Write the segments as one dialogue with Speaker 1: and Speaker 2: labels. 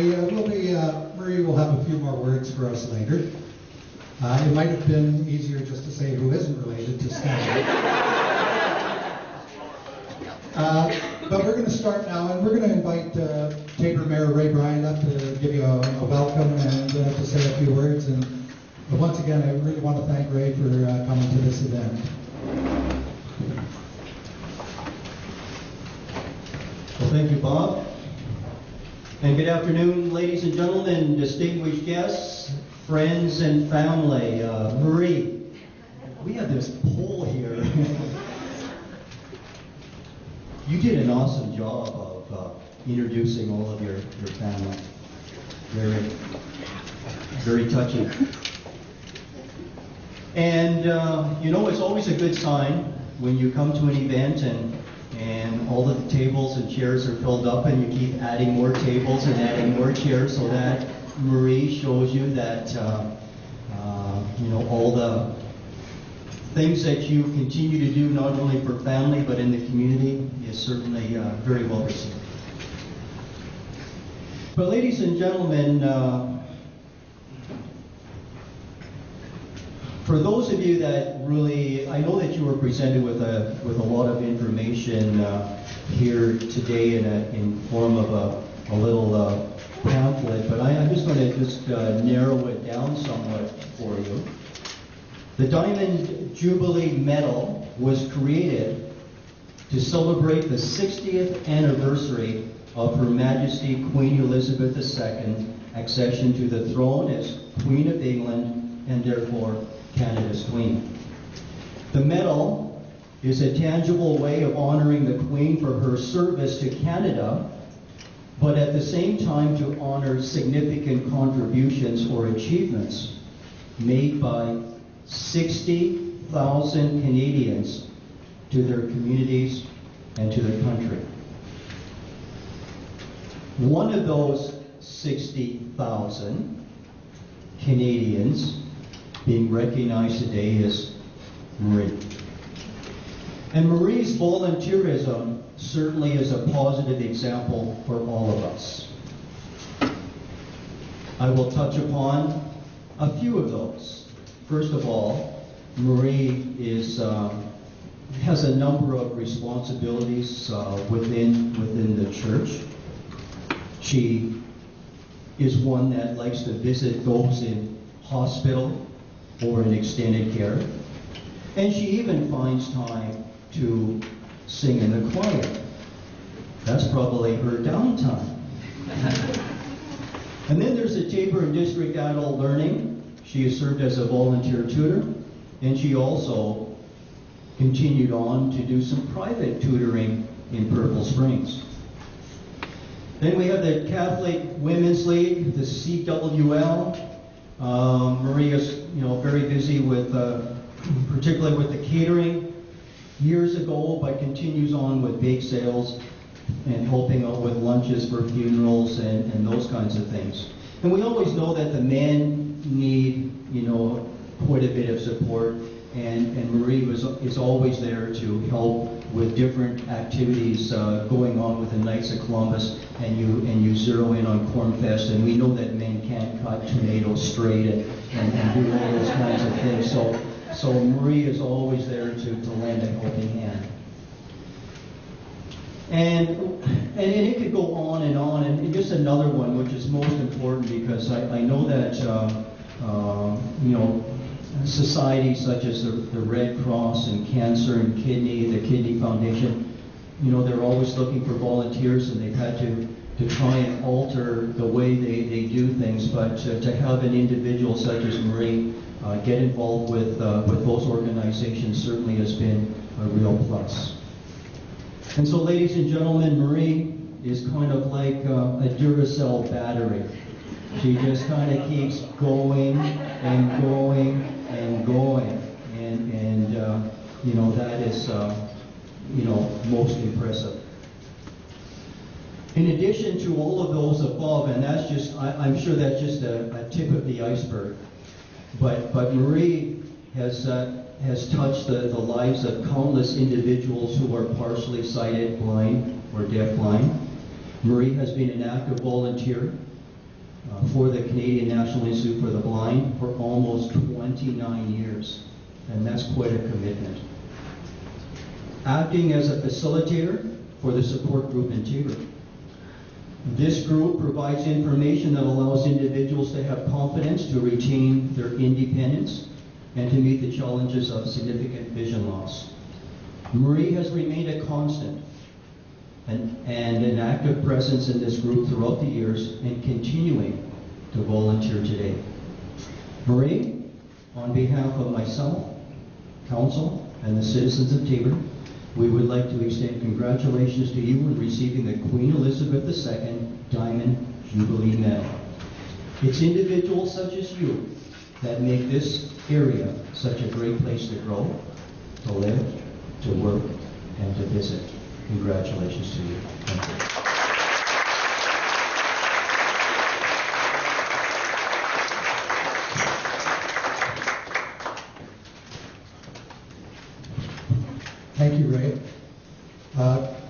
Speaker 1: Marie. Marie will have a few more words for us later. It might have been easier just to say who isn't related to Stan. But we're going to start now, and we're going to invite Tabor Mayor Ray Bryan up to give you a welcome and to say a few words. And once again, I really want to thank Ray for coming to this event.
Speaker 2: Well, thank you, Bob. And good afternoon, ladies and gentlemen, distinguished guests, friends and family. Marie, we have this poll here. You did an awesome job of introducing all of your family. Very, very touching. And, it's always a good sign when you come to an event and all of the tables and chairs are filled up and you keep adding more tables and adding more chairs, so that Marie shows you that, all the things that you continue to do not only for family but in the community is certainly very well received. But ladies and gentlemen, for those of you that really, I know that you were presented with a lot of information here today in form of a little pamphlet, but I'm just going to narrow it down somewhat for you. The Diamond Jubilee Medal was created to celebrate the 60th anniversary of Her Majesty Queen Elizabeth II's accession to the throne as Queen of England and therefore Canada's Queen. The medal is a tangible way of honoring the Queen for her service to Canada, but at the same time to honor significant contributions or achievements made by 60,000 Canadians to their communities and to their country. One of those 60,000 Canadians being recognized today is Marie. And Marie's volunteerism certainly is a positive example for all of us. I will touch upon a few of those. First of all, Marie has a number of responsibilities within the church. She is one that likes to visit those in hospital or in extended care, and she even finds time to sing in the choir. That's probably her downtime. And then there's the Tabor and District Adult Learning. She has served as a volunteer tutor, and she also continued on to do some private tutoring in Purple Springs. Then we have the Catholic Women's League, the CWL. Marie is, very busy with, particularly with the catering years ago, but continues on with bake sales and helping out with lunches for funerals and those kinds of things. And we always know that the men need, quite a bit of support, and Marie is always there to help with different activities going on with the Knights of Columbus, and you zero in on Cornfest, and we know that men can't cut tomatoes straight and do all those kinds of things. So Marie is always there to lend a helping hand. And it could go on, and just another one, which is most important, because I know that societies such as the Red Cross and Cancer and Kidney, the Kidney Foundation, they're always looking for volunteers, and they've had to try and alter the way they do things. But to have an individual such as Marie get involved with those organizations certainly has been a real plus. And so, ladies and gentlemen, Marie is kind of like a Duracell battery. She just kind of keeps going and going and going, and that is most impressive. In addition to all of those above, and that's just, I'm sure that's just a tip of the iceberg, but Marie has touched the lives of countless individuals who are partially sighted, blind, or deafblind. Marie has been an active volunteer for the Canadian National Institute for the Blind for almost 29 years, and that's quite a commitment. Acting as a facilitator for the support group in Tabor. This group provides information that allows individuals to have confidence to retain their independence and to meet the challenges of significant vision loss. Marie has remained a constant and an active presence in this group throughout the years and continuing to volunteer today. Marie, on behalf of myself, council, and the citizens of Tabor, we would like to extend congratulations to you in receiving the Queen Elizabeth II Diamond Jubilee Medal. It's individuals such as you that make this area such a great place to grow, to live, to work, and to visit. Congratulations to you. Thank you.
Speaker 1: Thank you, Ray.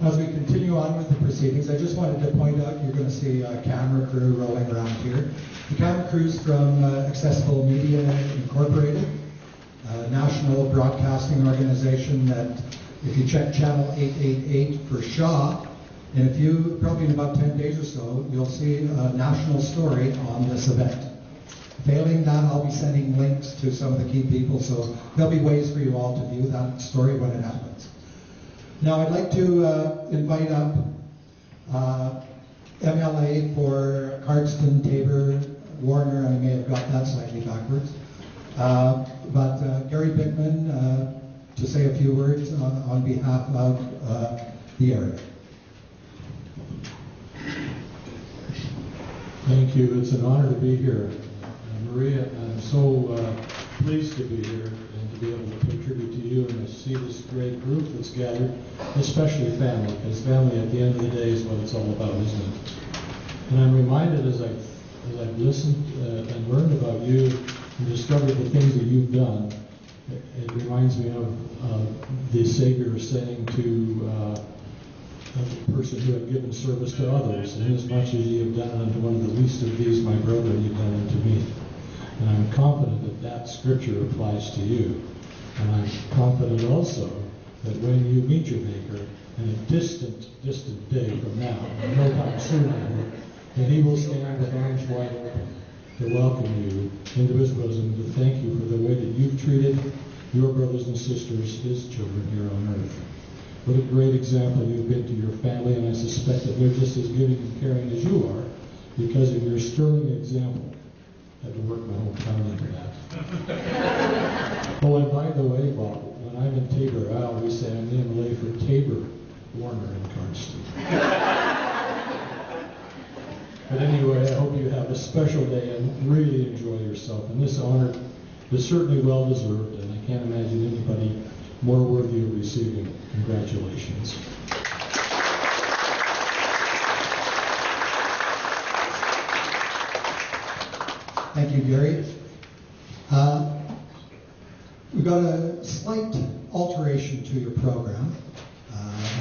Speaker 1: As we continue on with the proceedings, I just wanted to point out you're going to see a camera crew rolling around here. The camera crew's from Accessible Media Incorporated, a national broadcasting organization that, if you check channel 888 for Shaw, and probably in about 10 days or so, you'll see a national story on this event. Failing that, I'll be sending links to some of the key people, so there'll be ways for you all to view that story when it happens. Now, I'd like to invite up MLA for Cardston, Tabor, Warner. I may have got that slightly backwards. But Gary Bickman to say a few words on behalf of the area.
Speaker 3: Thank you. It's an honor to be here. Maria, I'm so pleased to be here and to be able to pay tribute to you and to see this great group that's gathered, especially family, because family at the end of the day is what it's all about, isn't it? And I'm reminded as I've listened and learned about you and discovered the things that you've done, it reminds me of the Savior saying to a person who had given service to others, and as much as ye have done unto one of the least of these, my brother, you've done unto me. And I'm confident that that scripture applies to you. And I'm confident also that when you meet your Maker in a distant day from now, no time soon, I hope, that he will stand with arms wide open to welcome you into his bosom, to thank you for the way that you've treated your brothers and sisters, his children here on earth. What a great example you've been to your family, and I suspect that they're just as giving and caring as you are because of your sterling example. I had to work my whole town into that. Oh, and by the way, Bob, when I'm in Tabor, I always say I'm the MLA for Tabor, Warner, and Cardston. But anyway, I hope you have a special day and really enjoy yourself. And this honor is certainly well deserved, and I can't imagine anybody more worthy of receiving. Congratulations.
Speaker 1: Thank you, Gary. We've got a slight alteration to your program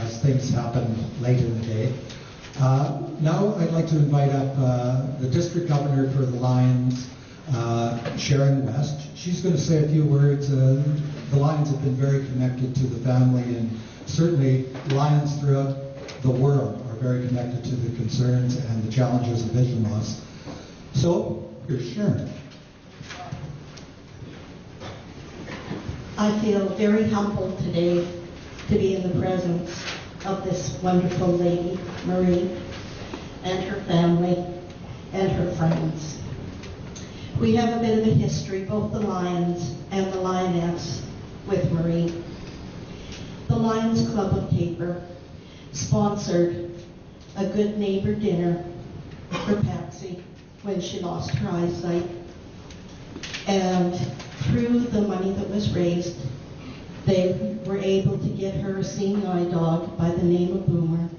Speaker 1: as things happen late in the day. Now I'd like to invite up the District Governor for the Lions, Sharon West. She's going to say a few words. The Lions have been very connected to the family, and certainly Lions throughout the world are very connected to the concerns and the challenges of vision loss. So, here's Sharon.
Speaker 4: I feel very humbled today to be in the presence of this wonderful lady, Marie, and her family, and her friends. We have a bit of a history, both the Lions and the Lioness, with Marie. The Lions Club of Tabor sponsored a Good Neighbor dinner for Patsy when she lost her eyesight. And through the money that was raised, they were able to get her a seeing eye dog by the name of Boomer.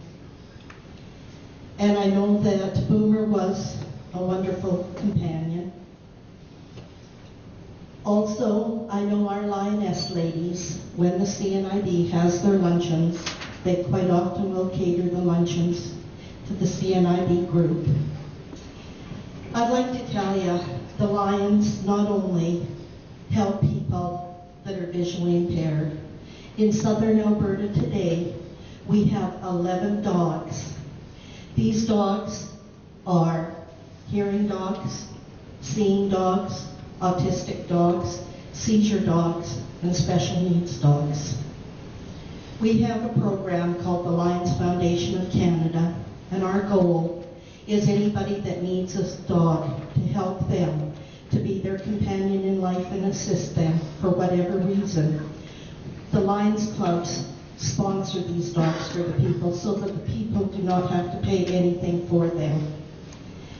Speaker 4: And I know that Boomer was a wonderful companion. Also, I know our Lioness ladies, when the CNIB has their luncheons, they quite often will cater the luncheons to the CNIB group. I'd like to tell you, the Lions not only help people that are visually impaired. In southern Alberta today, we have 11 dogs. These dogs are hearing dogs, seeing dogs, autistic dogs, seizure dogs, and special needs dogs. We have a program called the Lions Foundation of Canada, and our goal is anybody that needs a dog to help them, to be their companion in life and assist them for whatever reason. The Lions Clubs sponsor these dogs for the people so that the people do not have to pay anything for them.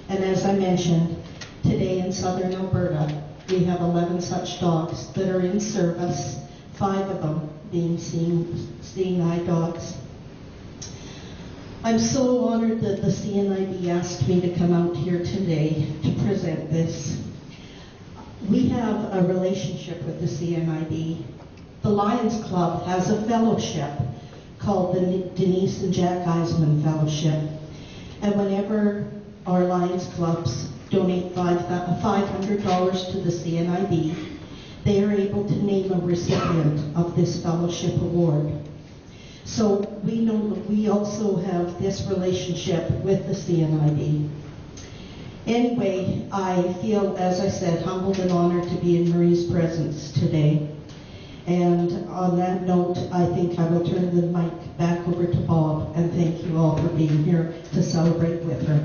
Speaker 4: And as I mentioned, today in southern Alberta, we have 11 such dogs that are in service, 5 of them being seeing eye dogs. I'm so honored that the CNIB asked me to come out here today to present this. We have a relationship with the CNIB. The Lions Club has a fellowship called the Denise and Jack Eisman Fellowship. And whenever our Lions Clubs donate $500 to the CNIB, they are able to name a recipient of this fellowship award. So we know that we also have this relationship with the CNIB. Anyway, I feel, as I said, humbled and honored to be in Marie's presence today. And on that note, I think I will turn the mic back over to Bob, and thank you all for being here to celebrate with her.